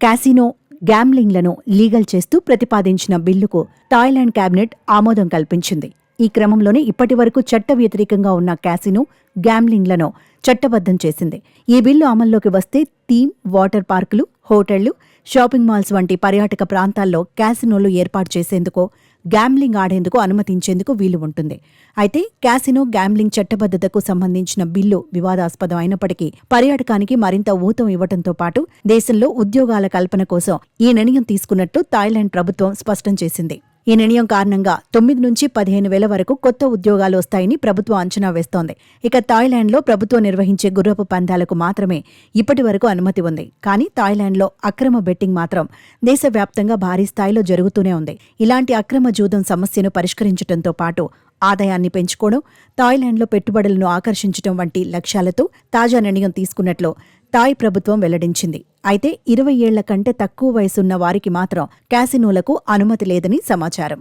Casino, గ్యాంబ్లింగ్లను legal చేస్తూ ప్రతిపాదించిన బిల్లుకు థాయిలాండ్ కేబినెట్ ఆమోదం కల్పించింది. ఈ క్రమంలోనే ఇప్పటివరకు చట్ట వ్యతిరేకంగా ఉన్న క్యాసినో, గ్యాంబ్లింగ్లను చట్టబద్ధం చేసింది. ఈ బిల్లు అమల్లోకి వస్తే థీమ్ వాటర్ పార్కులు, హోటళ్లు, షాపింగ్ మాల్స్ వంటి పర్యాటక ప్రాంతాల్లో క్యాసినోలు ఏర్పాటు చేసేందుకు, గ్యాంబ్లింగ్ ఆడేందుకు అనుమతించేందుకు వీలు ఉంటుంది. అయితే క్యాసినో, గ్యాంబ్లింగ్ చట్టబద్ధతకు సంబంధించిన బిల్లు వివాదాస్పదం అయినప్పటికీ పర్యాటకానికి మరింత ఊతం ఇవ్వడంతో పాటు దేశంలో ఉద్యోగాల కల్పన కోసం ఈ నిర్ణయం తీసుకున్నట్టు థాయిలాండ్ ప్రభుత్వం స్పష్టం చేసింది. ఈ నిర్ణయం కారణంగా 9 నుంచి 15,000 వరకు కొత్త ఉద్యోగాలు వస్తాయని ప్రభుత్వం అంచనా వేస్తోంది. ఇక థాయిలాండ్లో ప్రభుత్వం నిర్వహించే గుర్రపు పందాలకు మాత్రమే ఇప్పటి వరకు అనుమతి ఉంది. కానీ థాయిలాండ్లో అక్రమ బెట్టింగ్ మాత్రం దేశవ్యాప్తంగా భారీ స్థాయిలో జరుగుతూనే ఉంది. ఇలాంటి అక్రమ జూదం సమస్యను పరిష్కరించడంతో పాటు ఆదాయాన్ని పెంచుకోవడం, థాయిలాండ్లో పెట్టుబడులను ఆకర్షించడం వంటి లక్ష్యాలతో తాజా నిర్ణయం తీసుకున్నట్లు థాయ్ ప్రభుత్వం వెల్లడించింది. అయితే 20 ఏళ్ల కంటే తక్కువ వయసున్న వారికి మాత్రం క్యాసినోలకు అనుమతి లేదని సమాచారం.